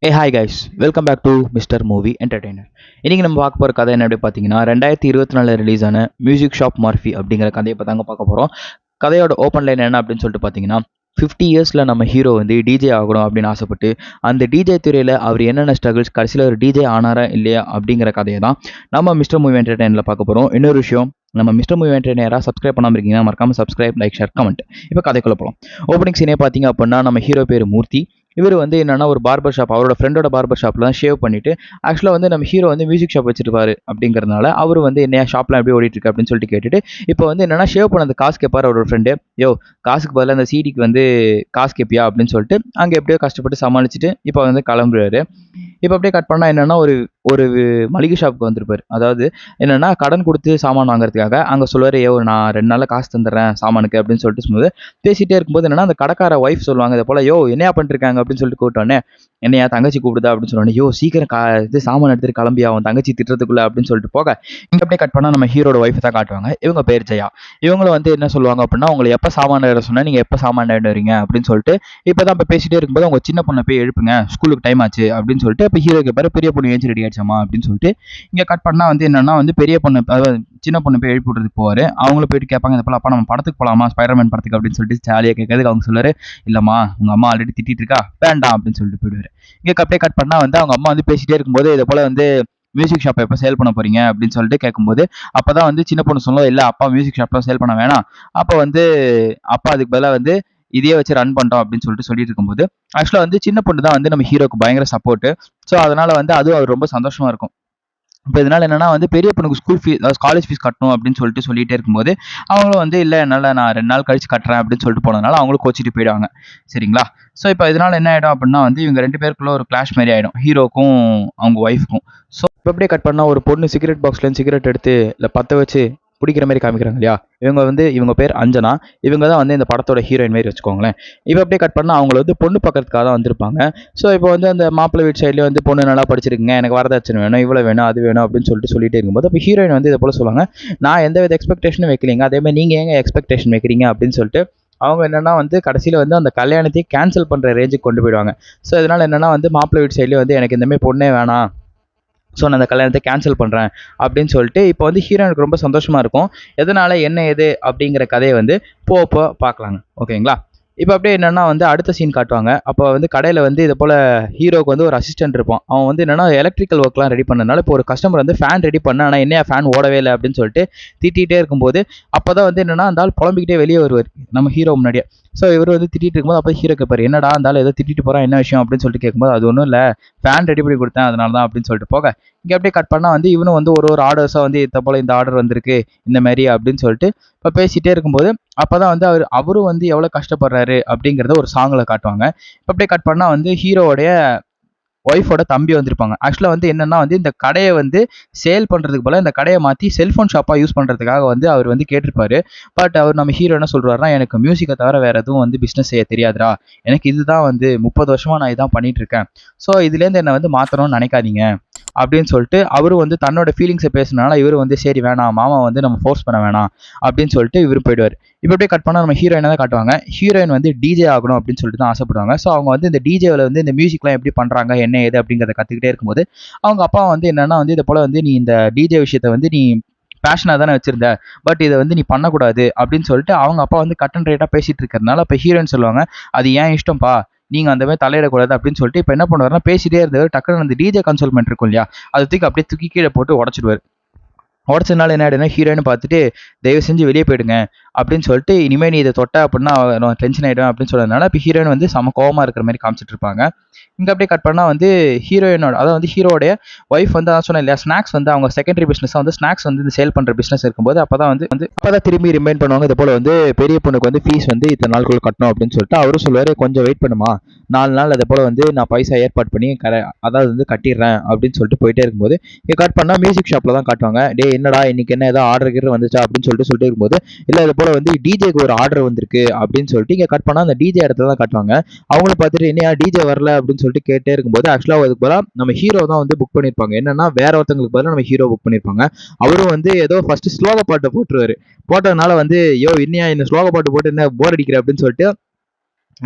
Hi guys, welcome back to Mister Movie Entertainer. இன்றைக்கி நம்ம பார்க்க போகிற கதை என்ன அப்படி பார்த்தீங்கன்னா 2024 ரிலீஸ் ஆன மியூசிக் ஷாப் மார்ஃபி அப்படிங்கிற கதையை இப்போ தாங்க பார்க்க போகிறோம். கதையோட ஓப்பன் லைன் என்ன அப்படின்னு சொல்லிட்டு பார்த்தீங்கன்னா 50 இயர்ஸில் நம்ம ஹீரோ வந்து டிஜே ஆகணும் அப்படின்னு ஆசைப்பட்டு அந்த டிஜே துறையில் அவர் என்னென்ன ஸ்ட்ரகிள்ஸ் கடைசியில் ஒரு டிஜே ஆனாரா இல்லையா அப்படிங்கிற கதையை தான் நம்ம மிஸ்டர் மூவி என்டர்டெய்னரில் பார்க்க போகிறோம். இன்னொரு விஷயம், நம்ம மிஸ்டர் மூவி என்டர்டெய்னராக சப்ஸ்கிரைப் பண்ணாமல் இருக்கீங்கன்னா மறக்காமல் சப்ஸ்கிரைப், லைக், ஷேர், கமெண்ட். இப்போ கதைக்குள்ள போகலாம். ஓப்பனிங் சீனே பார்த்தீங்க அப்படின்னா நம்ம ஹீரோ பேர் மூர்த்தி. இவர் வந்து என்னன்னா ஒரு பார்பர் ஷாப், அவரோட ஃப்ரெண்டோட பார்பர் ஷாப்பில் தான் ஷேவ் பண்ணிட்டு ஆக்சுவலாக வந்து நம்ம ஹீரோ வந்து மியூசிக் ஷாப் வச்சிருப்பாரு அப்படிங்கிறதுனால அவர் வந்து என்ன ஷாப்லாம் எப்படி ஓடிட்டு இருக்கு அப்படின்னு சொல்லிட்டு கேட்டுட்டு இப்போ வந்து என்னன்னா ஷேவ் பண்ணது காசு கேட்பார் அவரோட ஃப்ரெண்டு. யோ, காசுக்கு பதிலாக அந்த சிடிக்கு வந்து காசு கேட்பியா அப்படின்னு சொல்லிட்டு அங்கே எப்படியோ கஷ்டப்பட்டு சமாளிச்சுட்டு இப்போ வந்து கிளம்புறாரு. இப்போ அப்படியே கட் பண்ணால் என்னன்னா ஒரு ஒரு மளிகை ஷாப்புக்கு வந்திருப்பாரு. அதாவது என்னன்னா கடன் கொடுத்து சாமான் வாங்குறதுக்காக அங்கே சொல்லுவார், ஏ நான் 2 நாளில் காசு தந்துடுறேன் சாமானுக்கு அப்படின்னு சொல்லிட்டு சொல்லும்போது பேசிட்டே இருக்கும்போது என்னன்னா அந்த கடைக்கார ஒய்ஃப் சொல்லுவாங்க, இதை போல யோ என்னையா பண்ணிருக்காங்க அப்படின்னு சொல்லிட்டு கூப்பிட்டோன்னே, என்னையா தங்கச்சி கூப்பிடுதா அப்படின்னு சொன்னோன்னே, யோ சீக்கிரம் இது சாமான் எடுத்துட்டு கிளம்பியா அவன் தங்கச்சி திட்டுறதுக்குள்ள அப்படின்னு சொல்லிட்டு போக இங்கே அப்படியே கட் பண்ணால் நம்ம ஹீரோட ஒய்ஃப் தான் காட்டுவாங்க. இவங்க பேர் ஜெயா. இவங்களும் வந்து என்ன சொல்லுவாங்க அப்படின்னா, உங்களை எப்போ சாமான் எடுக்க சொன்னால் நீங்கள் எப்போ சாமான் எடுத்து வரீங்க அப்படின்னு சொல்லிட்டு இப்போ தான் இப்போ பேசிட்டே இருக்கும்போது அவங்க சின்ன பொண்ணை போய் எழுப்புங்க, ஸ்கூலுக்கு டைம் ஆச்சு அப்படின்னு சொல்லிட்டு இப்போ ஹீரோ கேட்பாரு, பெரிய பொண்ணு ஏஞ்சி ரெடி ஆயிடுச்சாமா அப்படின்னு சொல்லிட்டு இங்கே கட் பண்ணால் வந்து என்னன்னா வந்து பெரிய பொண்ணு, அதாவது சின்ன பொண்ணு போய் எழுப்பி விட்றதுக்கு போவார். அவங்களும் போயிட்டு கேட்பாங்க, இந்த போல அப்பா நம்ம படத்துக்கு போகலாமா, ஸ்பைடர்மேன் படத்துக்கு அப்படின்னு சொல்லிட்டு ஜாலியாக கேட்கறதுக்கு அவங்க சொல்லுவார், இல்லைம்மா உங்கள் அம்மா ஆல்ரெடி திட்டிட்டு இருக்கா, வேண்டாம் அப்படின்னு சொல்லிட்டு போயிடுவார். இங்கே அப்படியே கட் பண்ணால் வந்து அவங்க அம்மா வந்து பேசிட்டே இருக்கும்போது இதை போல் வந்து மியூசிக் ஷாப் எப்போ சேல் பண்ண போறீங்க அப்படின்னு சொல்லிட்டு கேட்கும்போது அப்போ தான் வந்து சின்ன பொண்ணு சொல்லுவோம், இல்லை அப்பா மியூசிக் ஷாப்லாம் சேல் பண்ண வேணாம், அப்போ வந்து அப்பா அதுக்கு பதிலாக வந்து இதையே வச்சு ரன் பண்ணிட்டோம் அப்படின்னு சொல்லிட்டு இருக்கும்போது ஆக்சுவலாக வந்து சின்ன பொண்ணு தான் வந்து நம்ம ஹீரோக்கு பயங்கர சப்போர்ட். ஸோ அதனால வந்து அதுவும் அவர் ரொம்ப சந்தோஷமா இருக்கும். இப்போ இதனால என்னன்னா வந்து பெரிய பொண்ணுக்கு ஸ்கூல் ஃபீஸ், அதாவது காலேஜ் ஃபீஸ் கட்டணும் அப்படின்னு சொல்லிட்டே இருக்கும்போது அவங்களும் வந்து இல்லை என்னால் நான் 2 நாள் கழிச்சு கட்டுறேன் அப்படின்னு சொல்லிட்டு போனதுனால அவங்களும் கோச்சிட்டு போயிடுவாங்க. சரிங்களா? ஸோ இப்போ இதனால என்ன ஆகிடும் அப்படின்னா வந்து இவங்க 2 பேருக்குள்ள ஒரு கிளாஷ் மாதிரி ஆகிடும், ஹீரோக்கும் அவங்க ஒய்ஃப்க்கும். ஸோ இப்போ அப்படியே கட் பண்ணால் ஒரு பொண்ணு சிகரெட் பாக்ஸ்லேருந்து சிகரெட் எடுத்து இல்லை பற்ற வச்சு பிடிக்கிற மாதிரி காமிக்கிறாங்க இல்லையா, இவங்க பேர் அஞ்சனா. இவங்க தான் வந்து இந்த படத்தோட ஹீரோயின் மாதிரி வச்சுக்கோங்களேன். இப்போ அப்படியே கட் பண்ணால் அவங்கள வந்து பொண்ணு பார்க்கறதுக்காக தான் வந்திருப்பாங்க. ஸோ இப்போ வந்து அந்த மாப்பிள்ளை வீட்டு சைட்லேயே வந்து பொண்ணு நல்லா படிச்சிருக்குங்க, எனக்கு வரதட்சணை வேணும், இவ்வளோ வேணும், அது வேணும் அப்படின்னு சொல்லிட்டே இருக்கும்போது அப்போ ஹீரோயின் வந்து இதை போல சொல்லுவாங்க, நான் எந்த வித எக்ஸ்பெக்டேஷனும் வைக்கலிங்க, அதேமாதிரி நீங்கள் ஏங்க எக்ஸ்பெக்டேஷன் வைக்கிறீங்க அப்படின்னு சொல்லிட்டு அவங்க என்னன்னா வந்து கடைசியில் வந்து அந்த கல்யாணத்தையே கேன்சல் பண்ணுற ரேஞ்சுக்கு கொண்டு போயிடுவாங்க. ஸோ இதனால் என்னன்னா வந்து மாப்பிள்ளை வீட்டு சைட்லேயே வந்து எனக்கு இந்தமாதிரி பொண்ணே வேணாம், ஸோ நான் அந்த கல்யாணத்தை கேன்சல் பண்ணுறேன் அப்படின்னு சொல்லிட்டு இப்போ வந்து ஹீரோனுக்கு ரொம்ப சந்தோஷமாக இருக்கும். எதனால் என்ன ஏது அப்படிங்கிற கதையை வந்து போக பார்க்கலாங்க. ஓகேங்களா? இப்போ அப்படியே என்னென்னா வந்து அடுத்த சீன் காட்டுவாங்க. அப்போ வந்து கடையில் வந்து இதை போல் ஹீரோவுக்கு வந்து ஒரு அசிஸ்டன்ட் இருப்பான். அவன் வந்து என்னென்னா எலக்ட்ரிக்கல் ஒர்க்லாம் ரெடி பண்ணனால இப்போ ஒரு கஸ்டமர் வந்து ஃபேன் ரெடி பண்ண, ஆனால் என்ன ஃபேன் ஓடவே இல்லை அப்படின்னு சொல்லிட்டு திட்டிகிட்டே இருக்கும்போது அப்போ தான் வந்து என்னென்னா அந்த ஆள் புலம்பிக்கிட்டே வெளியே வருவார் நம்ம ஹீரோ முன்னாடியே. ஸோ இவர் வந்து திட்டிட்டு இருக்கும்போது அப்போ ஹீரோ கேட்பார், என்னடா அந்த ஆள் ஏதோ திட்டிட்டு போகிறான், என்ன விஷயம் அப்படின்னு சொல்லிட்டு கேட்கும்போது அது ஒன்றும் இல்லை, ஃபேன் ரெடி பண்ணி கொடுத்தேன் அதனால தான் அப்படின்னு சொல்லிட்டு போக இங்கே அப்படியே கட் பண்ணால் வந்து இவனும் வந்து ஒரு ஆர்டர்ஸாக வந்து இதை போல் இந்த ஆர்டர் வந்திருக்கு இந்த மாதிரி அப்படின்னு சொல்லிட்டு இப்போ பேசிகிட்டே இருக்கும்போது அப்போ தான் வந்து அவரும் வந்து எவ்வளோ கஷ்டப்படுறாரு அப்படிங்கிறத ஒரு சாங்கில் காட்டுவாங்க. இப்போ அப்படியே கட் பண்ணால் வந்து ஹீரோவோடைய ஒய்ஃபோட தம்பி வந்திருப்பாங்க. ஆக்சுவலாக வந்து என்னென்னா வந்து இந்த கடையை வந்து சேல் பண்ணுறதுக்கு போல் இந்த கடையை மாற்றி செல்ஃபோன் ஷாப்பாக யூஸ் பண்ணுறதுக்காக வந்து அவர் வந்து கேட்டிருப்பாரு. பட் அவர் நம்ம ஹீரோ என்ன சொல்கிறாருன்னா, எனக்கு மியூசிக்கை தவிர வேறு எதுவும் வந்து பிஸ்னஸ் செய்ய தெரியாதுடா, எனக்கு இதுதான் வந்து 30 வருஷமாக நான் இதான் பண்ணிகிட்டு இருக்கேன், ஸோ இதுலேருந்து என்னை வந்து மாற்றணும்னு நினைக்காதீங்க அப்படின்னு சொல்லிட்டு அவரும் வந்து தன்னோட ஃபீலிங்ஸை பேசினால இவர் வந்து சரி வேணாம், மாமா வந்து நம்ம ஃபோர்ஸ் பண்ண வேணாம் அப்படின்னு சொல்லிட்டு இவர் போயிடுவார். இப்போ அப்படியே கட் பண்ணால் நம்ம ஹீரோயினை தான் காட்டுவாங்க. ஹீரோயின் வந்து டிஜே ஆகணும் அப்படின்னு சொல்லிட்டு தான் ஆசைப்படுவாங்க. ஸோ அவங்க வந்து இந்த டிஜேவில் வந்து இந்த மியூசிக்லாம் எப்படி பண்ணுறாங்க என்ன ஏது அப்படிங்கிறத கற்றுக்கிட்டே இருக்கும்போது அவங்க அப்பா வந்து என்னென்னா வந்து இதை போல் வந்து நீ இந்த டிஜே விஷயத்தை வந்து நீ பேஷனாக தானே வச்சிருந்த, பட் இதை வந்து நீ பண்ணக்கூடாது அப்படின்னு சொல்லிட்டு அவங்க அப்பா வந்து கட் அண்ட் ரைட்டாக பேசிட்டு இருக்கிறதுனால இப்போ ஹீரோயின் சொல்லுவாங்க, அது ஏன் இஷ்டம்ப்பா, நீங்கள் அந்த மாதிரி தலையிடக்கூடாது அப்படின்னு சொல்லிட்டு இப்போ என்ன பண்ணுவாருன்னா பேசிட்டே இருந்தவர் டக்குனு அந்த டிஜே கன்சோல்மெண்ட் இருக்கும் இல்லையா, அது தூக்கி அப்படியே தூக்கி கீழே போட்டு உடச்சிடுவார். உடச்சதுனால என்ன ஆகிடுன்னா ஹீரோயினை பார்த்துட்டு தயவு செஞ்சு வெளியே போயிடுங்க அப்படின்னு சொல்லிட்டு, இனிமேல் நீ இதை தொட்ட அப்படின்னா நான் டென்ஷன் ஆகிடுவேன் அப்படின்னு சொன்னதுனால இப்போ ஹீரோயின் வந்து சம கோவமாக இருக்கிற மாதிரி காமிச்சிட்டு இருப்பாங்க. இங்கே அப்படியே கட் பண்ணால் வந்து ஹீரோயினோட, அதாவது வந்து ஹீரோடைய ஒய்ஃப் வந்து அதான் சொன்னேன் இல்லையா, ஸ்நாக்ஸ் வந்து அவங்க செகண்டரி பிஸ்னஸாக வந்து ஸ்நாக்ஸ் வந்து இந்த சேல் பண்ணுற பிஸ்னஸ் இருக்கும்போது அப்போ தான் திரும்பி ரிமைண்ட் பண்ணுவாங்க, இது போல் வந்து பெரிய பொண்ணுக்கு வந்து ஃபீஸ் வந்து இத்தனை நாளுக்குள்ள கட்டணும் அப்படின்னு சொல்லிட்டு அவரும் சொல்லுவார், கொஞ்சம் வெயிட் பண்ணுமா 4 நாள் அதே போல் வந்து நான் பைசா ஏற்பாடு பண்ணி அதாவது வந்து கட்டிடுறேன் அப்படின்னு சொல்லிட்டு போயிட்டே இருக்கும்போது இங்கே கட் பண்ணால் மியூசிக் ஷாப்பில் தான் காட்டுவாங்க. டே என்னடா இன்னைக்கு என்ன ஏதோ ஆர்டர் வந்துச்சா அப்படின்னு சொல்லிட்டு இருக்கும்போது இல்லை இது போல் வந்து டிஜேக்கு ஒரு ஆர்டர் வந்திருக்கு அப்படின்னு சொல்லிட்டு இங்கே கட் பண்ணால் அந்த டிஜே இடத்துல தான் காட்டுவாங்க. அவங்கள பார்த்துட்டு என்னையா டிஜே வரல அப்படின்னு சொல்லிட்டு கேட்டே இருக்கும்போது ஆக்சுவலாக அதுக்கு பதிலாக நம்ம ஹீரோ தான் வந்து புக் பண்ணியிருப்பாங்க. என்னன்னா வேற ஒருத்தங்களுக்கு பதிலாக நம்ம ஹீரோ புக் பண்ணியிருப்பாங்க. அவரும் வந்து ஏதோ ஃபர்ஸ்ட் ஸ்லோக பாட்டை போட்டுருவாரு. போட்டதுனால வந்து யோ இன்னையா இந்த ஸ்லோக பாட்டு போட்டு என்ன போர் அடிக்கிற அப்படின்னு சொல்லிட்டு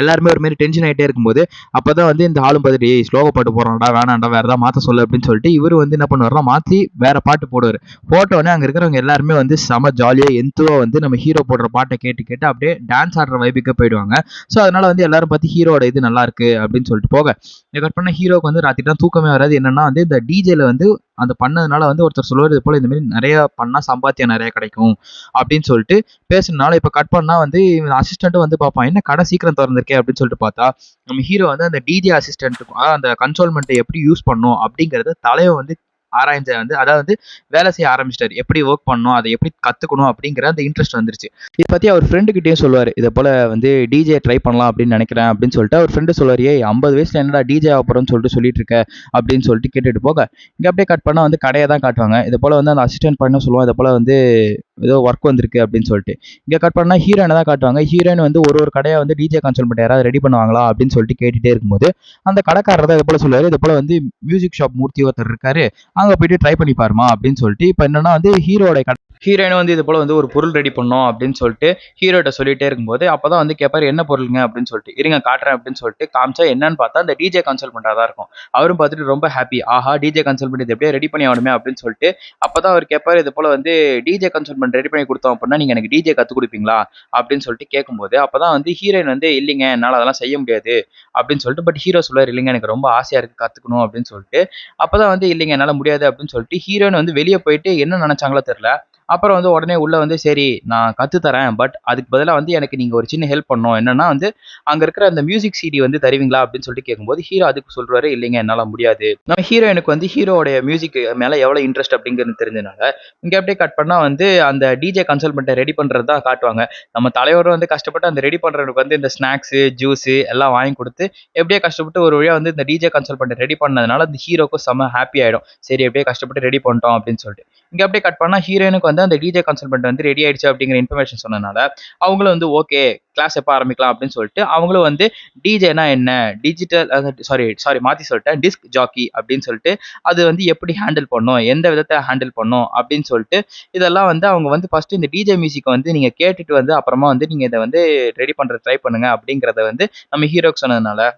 எல்லாருமே ஒரு மாதிரி டென்ஷன் ஆகிட்டே இருக்கும்போது அப்பதான் வந்து இந்த ஆளும் பார்த்துட்டு ஸ்லோக பாட்டு போடுறான்டா வேணாண்டா வேற ஏதாவது மாற்ற சொல்லு அப்படின்னு சொல்லிட்டு இவர் வந்து என்ன பண்ணுவார்னா மாற்றி வேற பாட்டு போடுவார். போட்டோடனே அங்கே இருக்கிறவங்க எல்லாருமே வந்து செம ஜாலியாக எந்துவா வந்து நம்ம ஹீரோ போடுற பாட்டை கேட்டு கேட்டு அப்படியே டான்ஸ் ஆடுற வைப்புக்கு போயிடுவாங்க. ஸோ அதனால வந்து எல்லாரும் பார்த்து ஹீரோட இது நல்லா இருக்கு அப்படின்னு சொல்லிட்டு போக இதை கட் பண்ண ஹீரோக்கு வந்து ராத்திரி தான் தூக்கமே வராது. என்னன்னா வந்து இந்த டிஜேல வந்து அந்த பண்ணதுனால வந்து ஒருத்தர் சொல்லுவார் இது போல இந்த மாதிரி நிறைய பண்ணா சம்பாத்தியம் நிறைய கிடைக்கும் அப்படின்னு சொல்லிட்டு பேசுனால இப்ப கட் பண்ணா வந்து இவன் அசிஸ்டன்ட்டும் வந்து பார்ப்பான் என்ன கடை சீக்கிரம் திறந்திருக்கே அப்படின்னு சொல்லிட்டு பார்த்தா நம்ம ஹீரோ வந்து அந்த டிஜே அசிஸ்டன்ட்டுக்கும் அந்த கன்சோல்மெண்ட்டை எப்படி யூஸ் பண்ணும் அப்படிங்கறத தலைவன் வந்து ஆராய்ஞ்ச வந்து அதாவது வந்து வேலை செய்ய ஆரம்பிச்சிட்டாரு. எப்படி ஒர்க் பண்ணணும் அதை எப்படி கத்துக்கணும் அப்படிங்கிற அந்த இன்ட்ரெஸ்ட் வந்துருச்சு. இதை பத்தி அவர் ஃப்ரெண்டு கிட்டேயும் சொல்லுவார். இதை போல வந்து டிஜே ட்ரை பண்ணலாம் அப்படின்னு நினைக்கிறேன் அப்படின்னு சொல்லிட்டு அவர் ஃப்ரெண்டு சொல்லுவார். ஏய் 50 வயசுல என்னடா டிஜே ஆகப்படும்னு சொல்லிட்டு சொல்லிட்டு இருக்க அப்படின்னு சொல்லிட்டு கேட்டுட்டு போக இங்க அப்படியே கட் பண்ணா வந்து கடையை தான் காட்டுவாங்க. இது போல வந்து அந்த அசிஸ்டன்ட் பண்ண சொல்லுவான். இது போல வந்து ஏதோ ஒர்க் வந்திருக்கு அப்படின்னு சொல்லிட்டு இங்க கட் பண்ணா ஹீரோயினை தான் காட்டுவாங்க. ஹீரோயின் வந்து ஒரு கடையை வந்து டிஜே கன்சோல் பண்ணி யாராவது ரெடி பண்ணுவாங்களா அப்படின்னு சொல்லிட்டு கேட்டுட்டே இருக்கும்போது அந்த கடைக்காரர் தான் இது போல சொல்லுவாரு. இது போல வந்து மியூசிக் ஷாப் மூர்த்தி ஒருத்தர் இருக்காரு, அங்க போயிட்டு ட்ரை பண்ணி பாருமா அப்படின்னு சொல்லிட்டு இப்ப என்னன்னா வந்து ஹீரோயின் வந்து இது போல வந்து ஒரு பொருள் ரெடி பண்ணோம் அப்படின்னு சொல்லிட்டு ஹீரோட்ட சொல்லிட்டே இருக்கும்போது அப்பதான் வந்து கேட்பாரு என்ன பொருளுங்க அப்படின்னு சொல்லிட்டு இருங்க காட்டுறேன் அப்படின்னு சொல்லிட்டு காமிச்சா என்னன்னு பார்த்தா அந்த டிஜே கன்சோல் பண்றதா இருக்கும். அவரும் பார்த்துட்டு ரொம்ப ஹாப்பி ஆஹா டிஜே கன்சோல் பண்ணி எப்படியே ரெடி பண்ணி ஆகணுமே அப்படின்னு சொல்லிட்டு அப்பதான் அவர் கேட்பாரு இது போல வந்து டிஜே கன்சோல் பண்ணி ரெடி பண்ணி கொடுத்தோம் அப்படின்னா நீங்க எனக்கு டிஜே கத்து கொடுப்பீங்களா அப்படின்னு சொல்லிட்டு கேட்கும்போது அப்பதான் வந்து ஹீரோயின் வந்து இல்லைங்க என்னால அதெல்லாம் செய்ய முடியாது அப்படின்னு சொல்லிட்டு பட் ஹீரோ சொல்லுவார் இல்லைங்க எனக்கு ரொம்ப ஆசையா இருக்கு கத்துக்கணும் அப்படின்னு சொல்லிட்டு அப்பதான் வந்து இல்லைங்க என்னால முடியாது அப்படின்னு சொல்லிட்டு ஹீரோயின் வந்து வெளியே போயிட்டு என்ன நினைச்சாங்களோ தெரியல. அப்புறம் வந்து உடனே உள்ள வந்து சரி நான் கத்து தரேன் பட் அதுக்கு பதிலாக வந்து எனக்கு நீங்க ஒரு சின்ன ஹெல்ப் பண்ணணும் என்னன்னா வந்து அங்க இருக்கிற அந்த மியூசிக் சிடி வந்து தருவீங்களா அப்படின்னு சொல்லிட்டு கேட்கும்போது ஹீரோ அதுக்கு சொல்றாரு இல்லைங்க என்னால முடியாது. நம்ம ஹீரோயினுக்கு வந்து ஹீரோடைய மியூசிக் மேல எவ்வளவு இன்ட்ரெஸ்ட் அப்படிங்கிறது தெரிஞ்சனால இங்க அப்படியே கட் பண்ணா வந்து அந்த டிஜே கன்சல்மெண்ட்டை ரெடி பண்றது தான் காட்டுவாங்க. நம்ம தலைவரும் வந்து கஷ்டப்பட்டு அந்த ரெடி பண்றதுக்கு வந்து இந்த ஸ்நாக்ஸ் ஜூஸ் எல்லாம் வாங்கி கொடுத்து எப்படியே கஷ்டப்பட்டு ஒரு வழியா வந்து இந்த டிஜே கன்சல்மெண்ட் ரெடி பண்ணதுனால அந்த ஹீரோக்கும் செம்ம ஹாப்பி ஆயிடும். சரி எப்படியே கஷ்டப்பட்டு ரெடி பண்ணிட்டோம் அப்படின்னு சொல்லிட்டு இங்க அப்படியே கட் பண்ணா ஹீரோயினுக்கு வந்து அந்த டிஜே கன்சல்மெண்ட் வந்து ரெடி ஆயிடுச்சு அப்படிங்கிற இன்ஃபர்மேஷன் சொன்னனால அவங்களும் வந்து ஓகே கிளாஸ் எப்போ ஆரம்பிக்கலாம் அப்படின்னு சொல்லிட்டு அவங்களும் வந்து டிஜேனா என்ன டிஜிட்டல் சாரி சாரி மாத்தி சொல்லிட்டேன் டிஸ்க் ஜாக்கி அப்படின்னு சொல்லிட்டு அது வந்து எப்படி ஹேண்டில் பண்ணும் எந்த விதத்தை ஹேண்டில் பண்ணும் அப்படின்னு சொல்லிட்டு இதெல்லாம் வந்து அவங்க வந்து ஃபர்ஸ்ட் இந்த டிஜே மியூசிக் வந்து நீங்க கேட்டுட்டு வந்து அப்புறமா வந்து நீங்க இதை வந்து ரெடி பண்ற ட்ரை பண்ணுங்க அப்படிங்கறத வந்து நம்ம ஹீரோக்கு சொன்னதுனால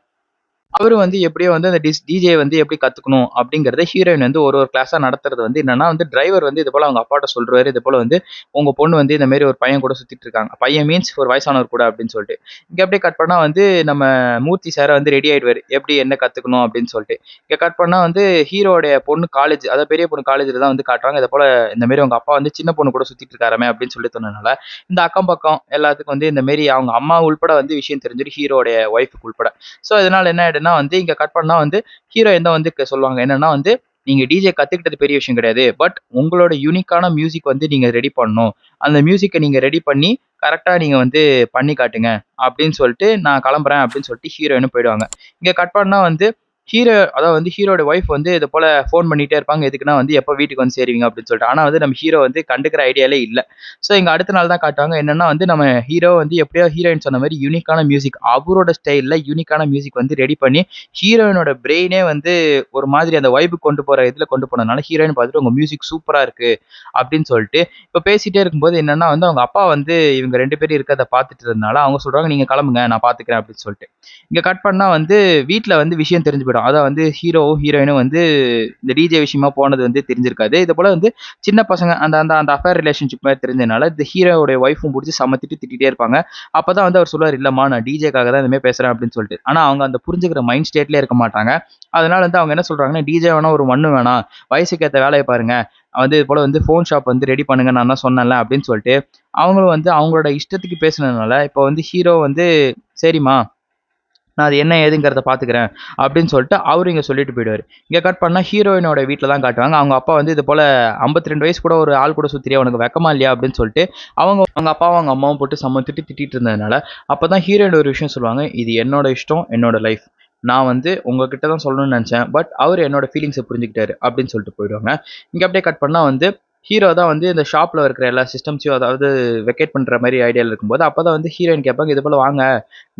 அவரு வந்து எப்படியோ வந்து அந்த டிஜே வந்து எப்படி கத்துக்கணும் அப்படிங்கறத ஹீரோயின் வந்து ஒரு கிளாஸா நடத்துறது வந்து என்னன்னா வந்து டிரைவர் வந்து இது போல அவங்க அப்பாட்ட சொல்றாரு இது போல வந்து உங்க பொண்ணு வந்து இந்த மாதிரி ஒரு பையன் கூட சுத்திட்டு இருக்காங்க. பையன் மீன்ஸ் ஒரு வயசானவர் கூட அப்படின்னு சொல்லிட்டு இங்க அப்படியே கட் பண்ணா வந்து நம்ம மூர்த்தி சார வந்து ரெடி ஆயிடுவாரு எப்படி என்ன கத்துக்கணும் அப்படின்னு சொல்லிட்டு இங்க கட் பண்ணா வந்து ஹீரோடைய பொண்ணு காலேஜ் அதாவது பெரிய பொண்ணு காலேஜ்ல தான் வந்து காட்டுறாங்க. இது போல இந்த மாதிரி உங்க அப்பா வந்து சின்ன பொண்ணு கூட சுத்திட்டு இருக்காரமே அப்படின்னு சொல்லி சொன்னதுனால இந்த அக்கம் பக்கம் எல்லாத்துக்கும் வந்து இந்த மாதிரி அவங்க அம்மா உள்பட வந்து விஷயம் தெரிஞ்சிரு ஹீரோடைய ஒய்ஃபுக்கு உள்பட. ஸோ இதனால என்ன ஆயிடுனா வந்து இங்க கட் பண்ணா வந்து ஹீரோயின் தான் வந்து சொல்லுவாங்க என்னன்னா வந்து நீங்க டிஜே கத்துக்கிட்டது பெரிய விஷயம் கிடையாது பட் உங்களோட யூனிக்கான மியூசிக் வந்து நீங்க ரெடி பண்ணணும். அந்த மியூசிக்கை நீங்க ரெடி பண்ணி கரெக்டா நீங்க வந்து பண்ணி காட்டுங்க அப்படின்னு சொல்லிட்டு நான் கிளம்புறேன் அப்படின்னு சொல்லிட்டு ஹீரோயினும் போயிடுவாங்க. இங்க கட் பண்ணா வந்து ஹீரோ அதாவது வந்து ஹீரோட ஒய்ஃப் வந்து இது போல ஃபோன் பண்ணிட்டே இருப்பாங்க. எதுக்குன்னா வந்து எப்போ வீட்டுக்கு வந்து சேருவீங்க அப்படின்னு சொல்லிட்டு. ஆனா வந்து நம்ம ஹீரோ வந்து கண்டுக்கிற ஐடியாலே இல்ல. ஸோ இங்க அடுத்த நாள் தான் காட்டுவாங்க. என்னன்னா வந்து நம்ம ஹீரோ வந்து எப்படியோ ஹீரோயின் சொன்ன மாதிரி யூனிக்கான மியூசிக் அவரோட ஸ்டைல்ல யூனிக்கான மியூசிக் வந்து ரெடி பண்ணி ஹீரோயினோட பிரெயினே வந்து ஒரு மாதிரி அந்த வைபு கொண்டு போற இதுல கொண்டு போனதுனால ஹீரோயின் பார்த்துட்டு உங்க மியூசிக் சூப்பரா இருக்கு அப்படின்னு சொல்லிட்டு இப்ப பேசிட்டே இருக்கும்போது என்னன்னா வந்து அவங்க அப்பா வந்து இவங்க 2 பேரும் இருக்கிறத பார்த்துட்டு இருந்தனால அவங்க சொல்றாங்க நீங்க கிளம்புங்க நான் பாத்துக்கிறேன் அப்படின்னு சொல்லிட்டு இங்க கட் பண்ணா வந்து வீட்ல வந்து விஷயம் தெரிஞ்சு போயிடும். அதான் வந்து ஹீரோவும் ஹீரோயினும் வந்து இந்த டிஜே விஷயமா போனது வந்து தெரிஞ்சிருக்காது. இது போல வந்து சின்ன பசங்க அந்த அந்த அந்த அஃபேர் ரிலேஷன்ஷிப் மாதிரி தெரிஞ்சதுனால இந்த ஹீரோவுடைய ஒய்ஃபும் பிடிச்சி சமத்திட்டு திட்டிட்டே இருப்பாங்க. அப்பதான் வந்து அவர் சொல்லுவார் இல்லம்மா நான் டிஜேக்காக தான் இந்த மாதிரி பேசுறேன் அப்படின்னு சொல்லிட்டு. ஆனா அவங்க அந்த புரிஞ்சுக்கிற மைண்ட் ஸ்டேட்லயே இருக்க மாட்டாங்க. அதனால வந்து அவங்க என்ன சொல்றாங்கன்னா டிஜே வேணா ஒரு மண்ணு வேணாம் வயசுக்கு ஏற்ற வேலையை பாருங்க வந்து இது போல வந்து ஃபோன் ஷாப் வந்து ரெடி பண்ணுங்க நான் தான் சொன்னேன்ல அப்படின்னு சொல்லிட்டு அவங்களும் வந்து அவங்களோட இஷ்டத்துக்கு பேசுனதுனால இப்போ வந்து ஹீரோ வந்து சரிம்மா நான் அது என்ன ஏதுங்கிறத பார்த்துக்கிறேன் அப்படின்னு சொல்லிட்டு அவரு இங்க சொல்லிட்டு போயிடுவாரு. இங்க கட் பண்ணா ஹீரோயினோட வீட்ல தான் காட்டுவாங்க. அவங்க அப்பா வந்து இது போல 52 வயசு கூட ஒரு ஆள் கூட சுத்திரியா உனக்கு வெக்கமா இல்லையா அப்படின்னு சொல்லிட்டு அவங்க அப்பாவும் அவங்க அம்மாவும் போட்டு செம்ம திட்டிட்டு இருந்ததுனால அப்பதான் ஹீரோயின் ஒரு விஷயம் சொல்லுவாங்க இது என்னோட இஷ்டம் என்னோட லைஃப் நான் வந்து உங்ககிட்ட தான் சொல்லணும்னு நினைச்சேன் பட் அவர் என்னோட ஃபீலிங்ஸை புரிஞ்சுக்கிட்டாரு அப்படின்னு சொல்லிட்டு போயிடுவாங்க. இங்க அப்படியே கட் பண்ணா வந்து ஹீரோ தான் வந்து இந்த ஷாப்ல இருக்கிற எல்லா சிஸ்டம்ஸையும் அதாவது வெக்கேட் பண்ற மாதிரி ஐடியால இருக்கும்போது அப்பதான் வந்து ஹீரோயின் கேட்பாங்க இது போல வாங்க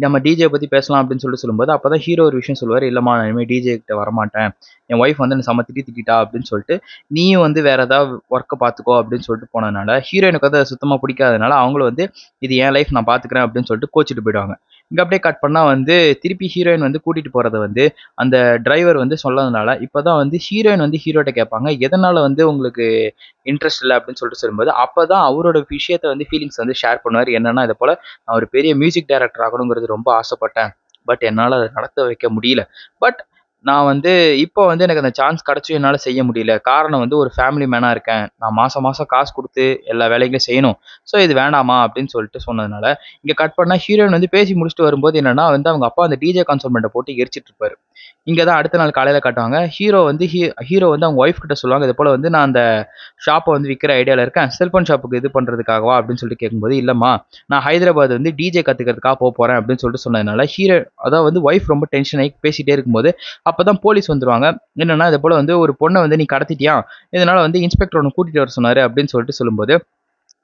நம்ம டிஜே பத்தி பேசலாம் அப்படின்னு சொல்லிட்டு சொல்லும்போது அப்பதான் ஹீரோ ஒரு விஷயம் சொல்லுவாரு இல்லம்மா நான் இனிமேல் டிஜே கிட்ட வரமாட்டேன் என் ஒய்ஃப் வந்து என்ன செம்ம திட்டிட்டா அப்படின்னு சொல்லிட்டு நீயும் வந்து வேற ஏதாவது ஒர்க்கை பார்த்துக்கோ அப்படின்னு சொல்லிட்டு போனதுனால ஹீரோயினுக்கு வந்து அது சுத்தமாக பிடிக்காதனால அவங்களும் வந்து இது என் லைஃப் நான் பார்த்துக்கிறேன் அப்படின்னு சொல்லிட்டு கோச்சிட்டு போயிடுவாங்க. இங்கே அப்படியே கட் பண்ணால் வந்து திருப்பி ஹீரோயின் வந்து கூட்டிகிட்டு போகிறத வந்து அந்த டிரைவர் வந்து சொன்னதுனால இப்போ தான் வந்து ஹீரோயின் வந்து ஹீரோட்ட கேட்பாங்க எதனால் வந்து உங்களுக்கு இன்ட்ரெஸ்ட் இல்லை அப்படின்னு சொல்லிட்டு சொல்லும்போது அப்போ தான் அவரோட விஷயத்தை வந்து ஃபீலிங்ஸ் வந்து ஷேர் பண்ணுவார். என்னன்னா இதை போல் நான் ஒரு பெரிய மியூசிக் டைரக்டர் ஆகணுங்கிறது ரொம்ப ஆசைப்பட்டேன். பட் என்னால் அதை நடத்த வைக்க முடியல. பட் நான் வந்து இப்போ வந்து எனக்கு அந்த சான்ஸ் கிடைச்சும் என்னால் செய்ய முடியல. காரணம் வந்து ஒரு ஃபேமிலி மேனாக இருக்கேன். நான் மாதம் மாதம் காசு கொடுத்து எல்லா வேலைகளையும் செய்யணும். ஸோ இது வேண்டாமா அப்படின்னு சொல்லிட்டு சொன்னதுனால இங்கே கட் பண்ணால் ஹீரோயின் வந்து பேசி முடிச்சுட்டு வரும்போது என்னன்னா வந்து அவங்க அப்பா அந்த டிஜே கான்சோல்மெண்ட்டை போட்டு எரிச்சிட்டு இருப்பாரு. இங்கே தான் அடுத்த நாள் காலையில் காட்டுவாங்க. ஹீரோ வந்து அவங்க ஒய்ஃப் கிட்ட சொல்லுவாங்க இது போல் வந்து நான் அந்த ஷாப்பை வந்து விற்கிற ஐடியாவில் இருக்கேன். செல்ஃபோன் ஷாப்புக்கு இது பண்ணுறதுக்காகவா அப்படின்னு சொல்லிட்டு கேட்கும்போது இல்லைம்மா நான் ஹைதராபாத் வந்து டிஜே கற்றுக்கிறதுக்காக போகிறேன் அப்படின்னு சொல்லிட்டு சொன்னதுனால அதாவது வந்து ஒய்ஃப் ரொம்ப டென்ஷன் ஆகி பேசிகிட்டே இருக்கும்போது அப்பதான் போலீஸ் வந்துருவாங்க. என்னன்னா இது போல வந்து ஒரு பொண்ணை வந்து நீ கடத்திட்டியா, இதனால வந்து இன்ஸ்பெக்டர் ஒன்று கூட்டிட்டு வர சொன்னாரு அப்படின்னு சொல்லிட்டு சொல்லும்போது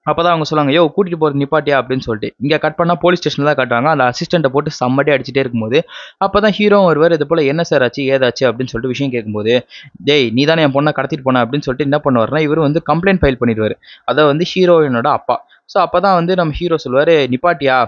அப்பதான் அவங்க சொல்லுவாங்க யோ கூட்டிட்டு போறது நிப்பாட்டியா அப்படின்னு சொல்லிட்டு இங்க கட் பண்ணா போலீஸ் ஸ்டேஷன்ல தான் காட்டுவாங்க. அந்த அசிஸ்டண்ட்டை போட்டு செம்மடி அடிச்சுட்டே இருக்கும்போது அப்பதான் ஹீரோ வருவார். இது போல என்ன சார் ஆச்சு ஏதாச்சு அப்படின்னு சொல்லிட்டு விஷயம் கேட்கும்போது டேய் நீ தானே என் பொண்ணை கடத்திட்டு போன அப்படின்னு சொல்லிட்டு என்ன பண்ணுவாருன்னா இவர் வந்து கம்ப்ளைண்ட் ஃபைல் பண்ணிடுவாரு. அதை வந்து ஹீரோயினோட அப்பா. ஸோ அப்பதான் வந்து நம்ம ஹீரோ சொல்லுவாரு நிப்பாட்டியா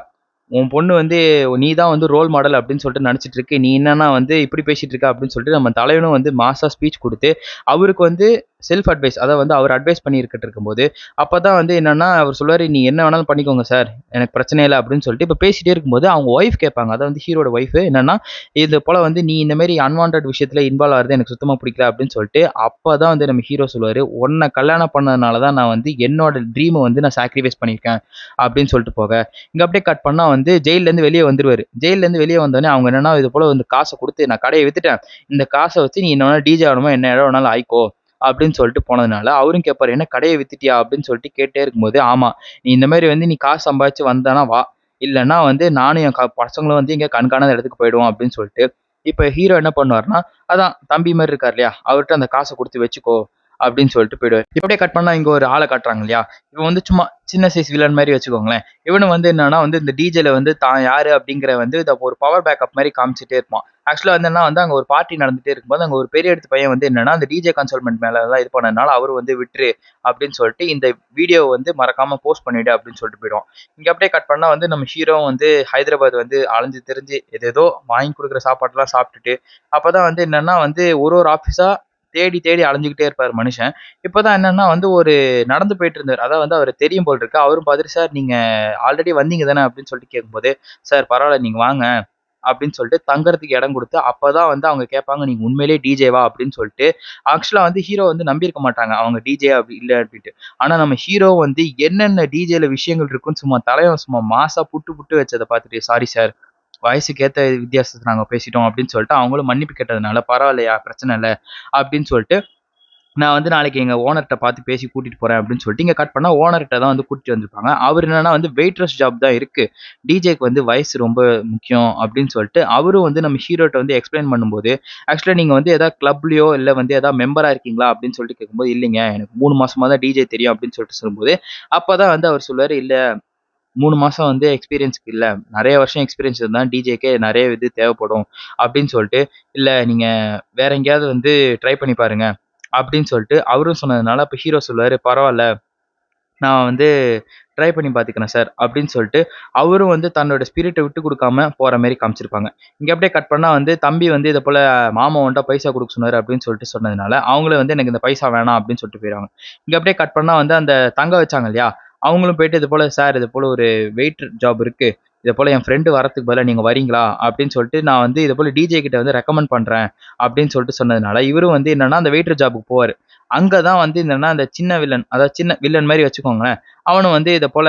உன் பொண்ணு வந்து நீ தான் வந்து ரோல் மாடல் அப்படின்னு சொல்லிட்டு நினச்சிட்டு இருக்கு. நீ என்னன்னா வந்து இப்படி பேசிட்டு இருக்க அப்படின்னு சொல்லிட்டு நம்ம தலைவனும் வந்து மாசா ஸ்பீச் கொடுத்து அவருக்கு வந்து செல்ஃப் அட்வைஸ் அதை வந்து அவர் அட்வைஸ் பண்ணியிருக்கிட்டு இருக்கும்போது அப்போ தான் வந்து என்னன்னா அவர் சொல்லுவார் நீ என்ன வேணாலும் பண்ணிக்கோங்க சார் எனக்கு பிரச்சனை இல்லை அப்படின்னு சொல்லிட்டு இப்போ பேசிட்டே இருக்கும்போது அவங்க ஒய்ஃப் கேட்பாங்க. அதை வந்து ஹீரோட ஒய்ஃப் என்னன்னா இது போல் வந்து நீ இந்த மாதிரி அன்வான்ட் விஷயத்தில் இன்வால்வ் ஆகிறது எனக்கு சுத்தமாக பிடிக்கல அப்படின்னு சொல்லிட்டு அப்போ தான் வந்து நம்ம ஹீரோ சொல்லுவார் உன்னை கல்யாணம் பண்ணதுனால தான் நான் வந்து என்னோட ட்ரீமை வந்து நான் சாக்ரிஃபைஸ் பண்ணியிருக்கேன் அப்படின்னு சொல்லிட்டு போக இங்கே அப்படியே கட் பண்ணால் வந்து ஜெயிலேருந்து வெளியே வந்துருவார். ஜெயிலேருந்து வெளியே வந்தோடனே அவங்க என்னன்னா இது போல் வந்து காசை கொடுத்து நான் கடையை வித்துட்டேன் இந்த காசை வச்சு நீ என்ன வேணாலும் டிஜே ஆகணுமோ என்ன இடம் வேணாலும் ஆயிக்கோ அப்படின்னு சொல்லிட்டு போனதுனால அவரும் கேட்பாரு என்ன கடையை வித்துட்டியா அப்படின்னு சொல்லிட்டு கேட்டே இருக்கும்போது ஆமா நீ இந்த மாதிரி வந்து நீ காசு சம்பாதிச்சு வந்தானா வா இல்லைன்னா வந்து நானும் என் பசங்களும் வந்து இங்கே கண்காணாத இடத்துக்கு போயிடுவோம் அப்படின்னு சொல்லிட்டு இப்போ ஹீரோ என்ன பண்ணுவார்னா அதான் தம்பி மாதிரி இருக்கார் இல்லையா அவர்கிட்ட அந்த காசை கொடுத்து வச்சுக்கோ அப்படின்னு சொல்லிட்டு போயிடுவார். இப்படியே கட் பண்ணா இங்க ஒரு ஆளை காட்டுறாங்க இல்லையா இவன் வந்து சும்மா சின்ன சைஸ் வில்லன் மாதிரி வச்சுக்கோங்களேன். இவனு வந்து என்னன்னா வந்து இந்த டிஜேல வந்து தான் யாரு அப்படிங்கிற வந்து இதை ஒரு பவர் பேக்கப் மாதிரி காமிச்சிட்டே இருப்பான். ஆக்சுவலா வந்து என்ன வந்து அங்க ஒரு பார்ட்டி நடந்துட்டே இருக்கும்போது அங்க ஒரு பெரிய எடுத்து பையன் வந்து என்னன்னா அந்த டிஜே கன்சோல்மெண்ட் மேல எல்லாம் இது பண்ணதுனால அவரு வந்து விட்டுரு அப்படின்னு சொல்லிட்டு இந்த வீடியோ வந்து மறக்காம போஸ்ட் பண்ணிடு அப்படின்னு சொல்லிட்டு போயிடுவான். இங்க அப்படியே கட் பண்ணா வந்து நம்ம ஹீரோ வந்து ஹைதராபாத் வந்து அலைஞ்சு தெரிஞ்சு ஏதேதோ வாங்கி கொடுக்குற சாப்பாடுலாம் சாப்பிட்டுட்டு அப்பதான் வந்து என்னன்னா வந்து ஒரு ஒரு ஆஃபீஸா தேடி தேடி அலைஞ்சுக்கிட்டே இருப்பார் மனுஷன். இப்பதான் என்னன்னா வந்து ஒரு நடந்து போயிட்டு இருந்தார். அதான் வந்து அவர் தெரியும் போல் இருக்கு. அவரும் பார்த்துட்டு சார் நீங்க ஆல்ரெடி வந்தீங்க தானே அப்படின்னு சொல்லிட்டு கேட்கும்போது சார் பரவாயில்ல நீங்க வாங்க அப்படின்னு சொல்லிட்டு தங்கறதுக்கு இடம் கொடுத்து அப்பதான் வந்து அவங்க கேட்பாங்க நீங்க உண்மையிலேயே டிஜேவா அப்படின்னு சொல்லிட்டு ஆக்சுவலா வந்து ஹீரோ வந்து நம்பியிருக்க மாட்டாங்க அவங்க டிஜே அப்படி இல்லை அப்படின்ட்டு. ஆனா நம்ம ஹீரோ வந்து என்னென்ன டிஜேல விஷயங்கள் இருக்குன்னு சும்மா தலைவன் சும்மா மாசா புட்டு புட்டு வச்சதை பார்த்துட்டு சாரி சார் வயசுக்கு ஏத்த வித்தியாசத்தை நாங்க பேசிட்டோம் அப்படின்னு சொல்லிட்டு அவங்களும் மன்னிப்பு கேட்டதுனால பரவாயில்லையா பிரச்சனை இல்லை அப்படின்னு சொல்லிட்டு நான் வந்து நாளைக்கு எங்க ஓனர்கிட்ட பார்த்து பேசி கூட்டிட்டு போறேன் அப்படின்னு சொல்லிட்டு இங்க கட் பண்ணா ஓனர்கிட்ட தான் வந்து கூட்டிட்டு வந்திருப்பாங்க. அவர் என்னன்னா வந்து வெயிட்ரஸ் ஜாப் தான் இருக்கு. டிஜேக்கு வந்து வயசு ரொம்ப முக்கியம் அப்படின்னு சொல்லிட்டு அவரும் வந்து நம்ம ஹீரோட்ட வந்து எக்ஸ்பிளைன் பண்ணும்போது ஆக்சுவலா நீங்க வந்து ஏதாவது கிளப்லயோ இல்ல வந்து ஏதாவது மெம்பரா இருக்கீங்களா அப்படின்னு சொல்லிட்டு கேட்கும்போது இல்லைங்க எனக்கு 3 மாசமா தான் டிஜே தெரியும் அப்படின்னு சொல்லிட்டு சொல்லும்போது அப்பதான் வந்து அவர் சொல்லுவாரு இல்ல 3 மாசம் வந்து எக்ஸ்பீரியன்ஸ்க்கு இல்ல. நெறைய வருஷம் எக்ஸ்பீரியன்ஸ் இருந்தா டிஜேக்கே நெறைய இது தேவைப்படும் அப்படின்னு சொல்லிட்டு, இல்ல நீங்க வேற எங்கேயாவது வந்து ட்ரை பண்ணி பாருங்க அப்படின்னு சொல்லிட்டு அவரும் சொன்னதுனால, அப்ப ஹீரோ சொல்லுவாரு, "பரவால்ல. நான் வந்து ட்ரை பண்ணி பார்த்துக்கிறேன் சார்" அப்படின்னு சொல்லிட்டு அவரும் வந்து தன்னோட ஸ்பிரிட்ட விட்டு குடுக்காம போற மாரி காமிச்சிருப்பாங்க. இங்க அப்படியே கட் பண்ணா வந்து தம்பி வந்து இத போல மாமா உன்ட்ட பைசா குடுக்க சொன்னாரு அப்படின்னு சொல்லிட்டு சொன்னதுனால, அவங்களும் வந்து எனக்கு இந்த பைசா வேணாம் அப்படின்னு சொல்லிட்டு போயிருவாங்க. இங்க அப்படியே கட் பண்ணா வந்து அந்த தங்க வச்சாங்க இல்லையா? அவங்களும் போயிட்டு இது போல சார் இது போல ஒரு வெயிட்டர் ஜாப் இருக்கு. இத போல என் ஃப்ரெண்ட் வரதுக்கு பதிலா நீங்க வரீங்களா? அப்படின்னு சொல்லிட்டு நான் வந்து இத போல டிஜே கிட்ட வந்து ரெக்கமெண்ட் பண்றேன் அப்படின்னு சொல்லிட்டு சொன்னதுனால, இவரும் வந்து என்னன்னா அந்த வெயிட்டர் ஜாப்க்கு போவாரு. அங்க தான் வந்து என்னன்னா அந்த சின்ன வில்லன் அதாவது சின்ன வில்லன் மாரி வச்சுக்கோங்களேன். அவனும் வந்து இத போல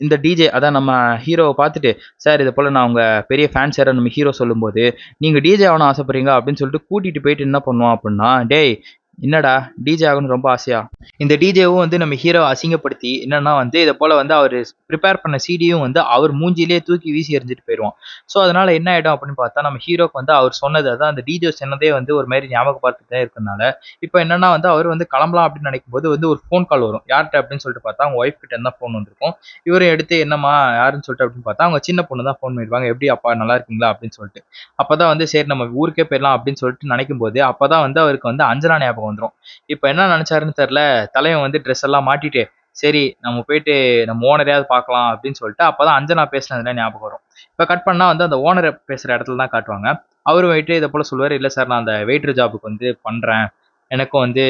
இந்த டிஜே அதான் நம்ம ஹீரோவ பார்த்துட்டு, "சார் இது போல நான் உங்க பெரிய ஃபேன் சார்ன்னு" நம்ம ஹீரோ சொல்லும்போது, "நீங்க டிஜே ஆகணும்னு ஆசைப்படுறீங்களா?" அப்படின்னு சொல்லிட்டு கூட்டிட்டு போயிட்டு என்ன பண்ணுவான் அப்படின்னா, "டேய் என்னடா டிஜே ஆகணும்னு ரொம்ப ஆசையா? இந்த டிஜேவும் வந்து நம்ம ஹீரோவ அசிங்கப்படுத்தி என்னன்னா வந்து இத போல வந்து அவரு பிரிப்பேர் பண்ண சிடியும் வந்து அவர் மூஞ்சிலேயே தூக்கி வீசி எறிஞ்சுட்டு போயிருவான். ஸோ அதனால என்ன ஆயிடும் அப்படின்னு பார்த்தா, நம்ம ஹீரோக்கு வந்து அவர் சொன்னது அதான் அந்த டிஜே சொன்னதே வந்து ஒரு மாரி ஞாபகப்படுத்திட்டே இருக்கனால, இப்ப என்னன்னா வந்து அவரு வந்து கிளம்பலாம் அப்படின்னு நினைக்கும்போது வந்து ஒரு ஃபோன் கால் வரும். யார்ட்ட அப்படின்னு சொல்லிட்டு பார்த்தா, அவங்க ஒய்ஃப் கிட்ட இருந்து தான் ஃபோன் வந்திருக்கும். இவரும் எடுத்து என்னம்மா யாருன்னு சொல்லிட்டு அப்படின்னு பார்த்தா, அவங்க சின்ன பொண்ணு தான் ஃபோன் பண்ணிருப்பாங்க. "எப்படி அப்பா நல்லா இருக்கீங்களா?" அப்படின்னு சொல்லிட்டு. அப்பதான் வந்து சரி நம்ம ஊருக்கே போயிரலாம் அப்படின்னு சொல்லிட்டு நினைக்கும்போது, அப்பதான் வந்து அவருக்கு வந்து அஞ்சனா ஞாபகம் வந்துரும். இப்ப என்ன நினைச்சாருன்னு தெரியல. தலைவன் வந்து ட்ரெஸ் எல்லாம் மாட்டிட்டு, சரி நம்ம போயிட்டு நம்ம ஓனரையாவது பார்க்கலாம் அப்படின்னு சொல்லிட்டு, அப்பதான் அஞ்சனா பேசினதுலாம் ஞாபகம் வரும். இப்ப கட் பண்ணா வந்து அந்த ஓனர் பேசுற இடத்துல தான் காட்டுவாங்க. அவரும் போயிட்டு இத போல சொல்லுவாரு, "இல்ல சார் நான் அந்த வெயிட்டர் ஜாப்க்கு வந்து பண்றேன். எனக்கும் வந்து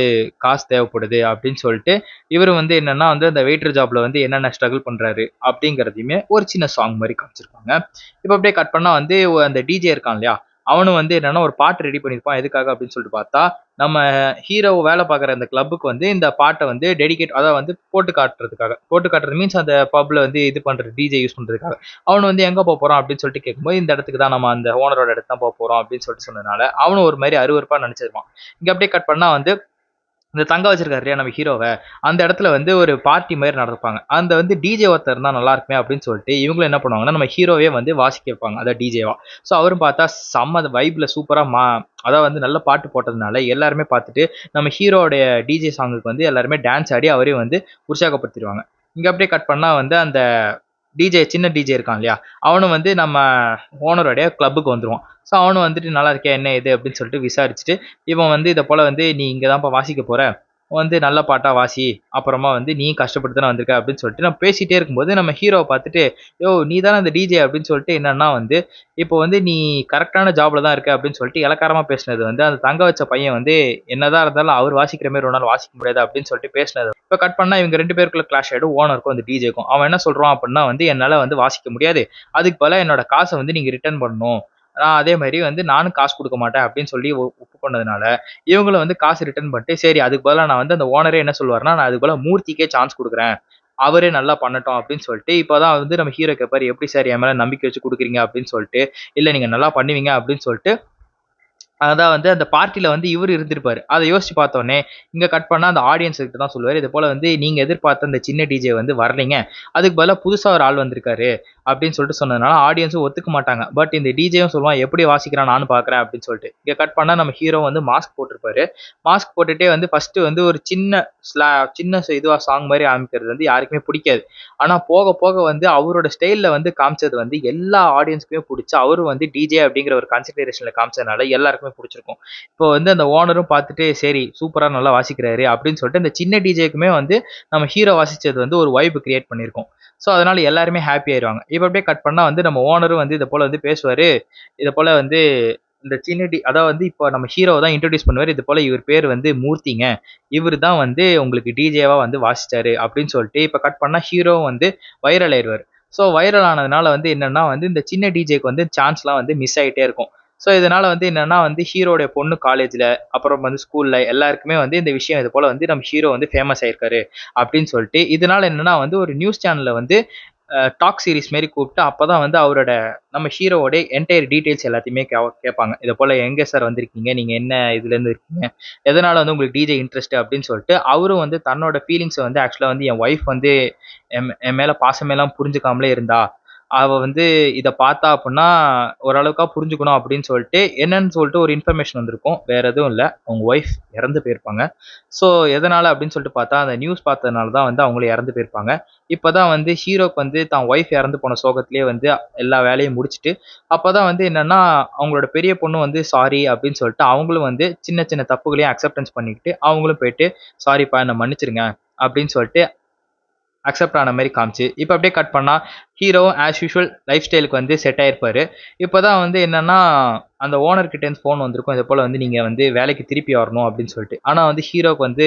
காசு தேவைப்படுது" அப்படின்னு சொல்லிட்டு, இவரு வந்து என்னன்னா வந்து அந்த வெயிட்டர் ஜாப்ல வந்து என்னென்ன ஸ்ட்ரகிள் பண்றாரு அப்படிங்கிறதையுமே ஒரு சின்ன சாங் மாரி காமிச்சிருப்பாங்க. இப்ப அப்படியே கட் பண்ணா வந்து அந்த டிஜே இருக்கான் இல்லையா? அவனும் வந்து என்னன்னா ஒரு பாட்டு ரெடி பண்ணியிருப்பான். எதுக்காக அப்படின்னு சொல்லிட்டு பார்த்தா, நம்ம ஹீரோ வேலை பார்க்குற அந்த கிளப்புக்கு வந்து இந்த பாட்ட வந்து டெடிகேட் அதாவது வந்து போட்டு காட்டுறதுக்காக. போட்டு காட்டுறது மீன்ஸ் அந்த பப்ல வந்து இது பண்றது டிஜே யூஸ் பண்றதுக்காக. அவனும் வந்து எங்க போப்போறான் அப்படின்னு சொல்லிட்டு கேட்கும்போது, இந்த இடத்துக்கு தான் நம்ம அந்த ஓனரோட இடத்துக்கு தான் போப்போறோம் அப்படின்னு சொல்லிட்டு சொன்னதுனால, அவனும் ஒரு மாரி அருவருப்பா நெனச்சிருப்பான். இங்க அப்படியே கட் பண்ணா வந்து இந்த தங்க வச்சிருக்காரு இல்லையா நம்ம ஹீரோவ, அந்த இடத்துல வந்து ஒரு பார்ட்டி மாரி நடந்துப்பாங்க. அந்த வந்து டிஜே ஒருத்தர் இருந்தா நல்லா இருக்குமே அப்படின்னு சொல்லிட்டு, இவங்களும் என்ன பண்ணுவாங்கன்னா, நம்ம ஹீரோவே வந்து வாசிக்க வைப்பாங்க. அதான் டிஜேவா. ஸோ அவரும் பார்த்தா செம்ம வைப்ல சூப்பரா அதாவது வந்து நல்ல பாட்டு போட்டதுனால, எல்லாருமே பார்த்துட்டு நம்ம ஹீரோவுடைய டிஜே சாங்குக்கு வந்து எல்லாருமே டான்ஸ் ஆடி அவரையும் வந்து உற்சாகப்படுத்திருவாங்க. இங்க அப்படியே கட் பண்ணா வந்து அந்த டிஜே சின்ன டிஜே இருக்கான் இல்லையா? அவனும் வந்து நம்ம ஓனருடைய கிளப்புக்கு வந்துருவான். ஸோ அவனும் வந்துட்டு நல்லா இருக்கியா? என்ன ஏது? அப்படின்னு சொல்லிட்டு விசாரிச்சுட்டு, இவன் வந்து இத போல வந்து நீ இங்க தான்ப்பா வாசிக்க போற. வந்து நல்ல பாட்டா வாசி. அப்புறமா வந்து நீயும் கஷ்டப்பட்டு தானே வந்திருக்க அப்படின்னு சொல்லிட்டு நம்ம பேசிட்டே இருக்கும்போது நம்ம ஹீரோவ பார்த்துட்டு, யோவ்! நீ தானே அந்த டிஜே அப்படின்னு சொல்லிட்டு என்னன்னா வந்து, இப்போ வந்து நீ கரெக்ட்டான ஜாப்ல தான் இருக்க அப்படின்னு சொல்லிட்டு எளக்காரமா பேசினது வந்து, அந்த தங்க வச்ச பையன் வந்து என்னதான் இருந்தாலும் அவர் வாசிக்கிற மாரி உன்னால வாசிக்க முடியாது அப்படின்னு சொல்லிட்டு பேசினது. இப்ப கட் பண்ணா இவங்க 2 பேருக்குள்ள கிளாஷ் ஆயிடும். ஓனருக்கும் அந்த டிஜேக்கும். அவன் என்ன சொல்றான் அப்படின்னா வந்து, என்னால வந்து வாசிக்க முடியாது. அதுக்கு பதிலா என்னோட காச வந்து நீங்க ரிட்டர்ன் பண்ணணும். அதே மாரி வந்து நானும் காசு குடுக்க மாட்டேன் அப்படின்னு சொல்லி ஒப்புக்கொண்டதுனால, இவங்களும் வந்து காசு ரிட்டர்ன் பண்ணிட்டு, சரி அதுக்கு பதிலா நான் வந்து அந்த ஓனரே என்ன சொல்லுவாருன்னா, நான் அதுக்கு பதிலா மூர்த்திக்கே சான்ஸ் குடுக்குறேன். அவரே நல்லா பண்ணட்டும் அப்படின்னு சொல்லிட்டு, இப்பதான் வந்து நம்ம ஹீரோ கேட்பாரு, "எப்படி சார் என் மேல நம்பிக்கை வச்சு குடுக்குறீங்க?" அப்படின்னு சொல்லிட்டு, "இல்ல நீங்க நல்லா பண்ணுவீங்க" அப்படின்னு சொல்லிட்டு அதான் வந்து அந்த பார்ட்டில வந்து இவரு இருந்திருப்பாரு. அத யோசிச்சு பார்த்தோனே, இங்க கட் பண்ணா அந்த ஆடியன்ஸ் கிட்ட தான் சொல்லுவாரு. இது போல வந்து நீங்க எதிர்பார்த்த அந்த சின்ன டிஜே வந்து வரலைங்க. அதுக்கு பதிலா புதுசா ஒரு ஆள் வந்திருக்காரு. அப்படின்னு சொல்லிட்டு சொன்னதுனால ஆடியன்ஸும் ஒத்துக்க மாட்டாங்க. பட் இந்த டிஜேயும் சொல்லுவான், எப்படி வாசிக்கிறான் நானும் பார்க்குறேன் அப்படின்னு சொல்லிட்டு. இங்க கட் பண்ணா நம்ம ஹீரோ வந்து மாஸ்க் போட்டிருப்பாரு. மாஸ்க் போட்டுட்டே வந்து ஃபர்ஸ்ட் வந்து ஒரு சின்ன சின்ன இதுவா சாங் மாரி ஆரம்பிக்கிறது வந்து யாருக்குமே பிடிக்காது. ஆனா போக போக வந்து அவரோட ஸ்டைல்ல வந்து காமிச்சது வந்து எல்லா ஆடியன்ஸ்க்குமே புடிச்சு, அவரும் வந்து டிஜே அப்படிங்கிற ஒரு கான்சன்ட்ரேஷன்ல காமிச்சதுனால எல்லாருக்குமே புடிச்சிருக்கும். இப்போ வந்து அந்த ஓனரும் பார்த்துட்டு, சரி சூப்பரா நல்லா வாசிக்கிறாரு அப்படின்னு சொல்லிட்டு, இந்த சின்ன டிஜேக்குமே வந்து நம்ம ஹீரோ வாசிச்சது வந்து ஒரு வைப் கிரியேட் பண்ணியிருக்கும். ஸோ அதனால எல்லாருமே ஹாப்பி ஆயிருவாங்க. இப்ப அப்படியே கட் பண்ணா வந்து நம்ம ஓனரும் வந்து இத போல வந்து பேசுவாரு. இத போல வந்து இந்த சின்ன அதாவது வந்து இப்போ நம்ம ஹீரோவ தான் இன்ட்ரோடியூஸ் பண்ணுவாரு. இது போல இவர் பேர் வந்து மூர்த்திங்க. இவரு தான் வந்து உங்களுக்கு டிஜேவா வந்து வாசிச்சாரு அப்படின்னு சொல்லிட்டு, இப்ப கட் பண்ணா ஹீரோவும் வந்து வைரல் ஆயிருவாரு. ஸோ வைரல் ஆனதுனால வந்து என்னன்னா வந்து இந்த சின்ன டிஜேக்கு வந்து சான்ஸ்லாம் வந்து மிஸ் ஆயிட்டே இருக்கும். ஸோ இதனால வந்து என்னன்னா வந்து ஹீரோடைய பொண்ணு காலேஜ்ல, அப்புறம் வந்து ஸ்கூல்ல எல்லாருக்குமே வந்து இந்த விஷயம் இது போல வந்து நம்ம ஹீரோ வந்து ஃபேமஸ் ஆயிருக்காரு அப்படின்னு சொல்லிட்டு, இதனால என்னன்னா வந்து ஒரு நியூஸ் சேனல்ல வந்து டாக் சீரிஸ் மாரி கூப்பிட்டு அப்பதான் வந்து அவரோட நம்ம ஹீரோவோட என்டையர் டீடைல்ஸ் எல்லாத்தையுமே கேட்பாங்க. இத போல எங்க சார் வந்திருக்கீங்க? நீங்க என்ன இதுலேருந்து இருக்கீங்க? எதனால வந்து உங்களுக்கு டிஜே இன்ட்ரெஸ்ட் அப்படின்னு சொல்லிட்டு, அவரும் வந்து தன்னோட ஃபீலிங்ஸ வந்து ஆக்சுவலா வந்து என் ஒய்ஃப் வந்து என் மேல பாசமெல்லாம் புரிஞ்சுக்காமலே இருந்தா. அவ வந்து இத பார்த்தா அப்புட்ன்னா, ஓரளவுக்கா புரிஞ்சுக்கணும் அப்படின்னு சொல்லிட்டு, என்னன்னு சொல்லிட்டு ஒரு இன்ஃபர்மேஷன் வந்திருக்கும். வேற எதுவும் இல்ல. அவங்க ஒய்ஃப் இறந்து போயிருப்பாங்க. ஸோ எதனால அப்படின்னு சொல்லிட்டு பார்த்தா, அந்த நியூஸ் பார்த்ததுனால தான் வந்து அவங்களும் இறந்து போயிருப்பாங்க. இப்பதான் வந்து ஹீரோக்கு வந்து தான் ஒய்ஃப் இறந்து போன சோகத்திலேயே வந்து எல்லா வேலையும் முடிச்சுட்டு, அப்பதான் வந்து என்னன்னா, அவங்களோட பெரிய பொண்ணு வந்து சாரி அப்படின்னு சொல்லிட்டு, அவங்களும் வந்து சின்ன சின்ன தப்புகளையும் அக்செப்டன்ஸ் பண்ணிக்கிட்டு, அவங்களும் போயிட்டு, "சாரிப்பா என்ன மன்னிச்சுருங்க" அப்படின்னு சொல்லிட்டு அக்செப்ட் ஆன மாரி காமிச்சு, இப்ப அப்படியே கட் பண்ணா, ஹீரோவும் ஆஸ் யூசுவல் லைஃப் ஸ்டைலுக்கு வந்து செட் ஆயிருப்பாரு. இப்பதான் வந்து என்னன்னா, அந்த ஓனர் கிட்டேருந்து ஃபோன் வந்திருக்கும். இது போல வந்து நீங்க வந்து வேலைக்கு திருப்பி வரணும் அப்படின்னு சொல்லிட்டு. ஆனா வந்து ஹீரோக்கு வந்து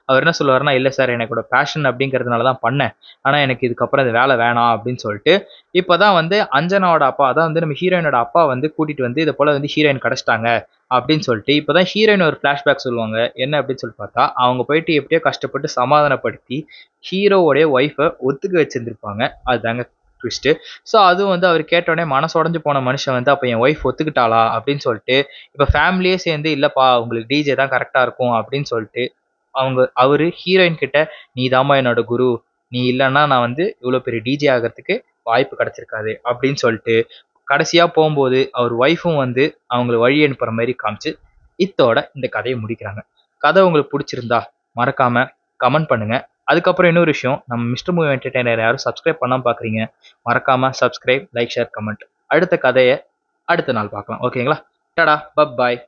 அவர் என்ன சொல்லுவாருன்னா, "இல்ல சார் எனக்கோட பேஷன் அப்படிங்கிறதுனால தான் பண்ணேன். ஆனா எனக்கு இதுக்கப்புறம் இந்த வேலை வேணாம்" அப்படின்னு சொல்லிட்டு, இப்பதான் வந்து அஞ்சனாவோட அப்பா, அதான் வந்து நம்ம ஹீரோயினோட அப்பா வந்து கூட்டிட்டு வந்து இத போல வந்து ஹீரோயின் கிடைச்சிட்டாங்க அப்படின்னு சொல்லிட்டு, இப்பதான் ஹீரோயின் ஒரு ஃபிளாஷ்பேக் சொல்லுவாங்க. என்ன அப்படின்னு சொல்லி பார்த்தா, அவங்க போயிட்டு எப்படியோ கஷ்டப்பட்டு சமாதானப்படுத்தி, ஹீரோவோடைய ஒய்ஃப ஒத்துக்க வச்சிருந்திருப்பாங்க. அதுதாங்க ட்விஸ்ட்டு. ஸோ அதுவும் வந்து அவர் கேட்டோடனே மனசு உடஞ்சு போன மனுஷன் வந்து அப்போ என் ஒய்ஃப் ஒத்துக்கிட்டாளா அப்படின்னு சொல்லிட்டு இப்போ ஃபேமிலியே சேர்ந்து இல்லைப்பா உங்களுக்கு டிஜே தான் கரெக்டாக இருக்கும் அப்படின்னு சொல்லிட்டு அவரு ஹீரோயின் கிட்ட நீ தாம்மா என்னோட குரு, நீ இல்லைன்னா நான் வந்து இவ்வளோ பெரிய டிஜே ஆகிறதுக்கு வாய்ப்பு கிடைச்சிருக்காது அப்படின்னு சொல்லிட்டு கடைசியா போகும்போது அவர் ஒய்ஃபும் வந்து அவங்கள வழி அனுப்புற மாதிரி காமிச்சு இத்தோட இந்த கதையை முடிக்கிறாங்க. கதை உங்களுக்கு பிடிச்சிருந்தா மறக்காம கமெண்ட் பண்ணுங்க. அதுக்கப்புறம் இன்னொரு விஷயம், நம்ம மிஸ்டர் மூவி என்டர்டெய்னர் யாரும் சப்ஸ்கிரைப் பண்ணாம பாக்குறீங்க, மறக்காம சப்ஸ்கிரைப், லைக், ஷேர், கமெண்ட். அடுத்த கதையை அடுத்த நாள் பார்க்கலாம். ஓகேங்களா? டடா, பப் பாய்.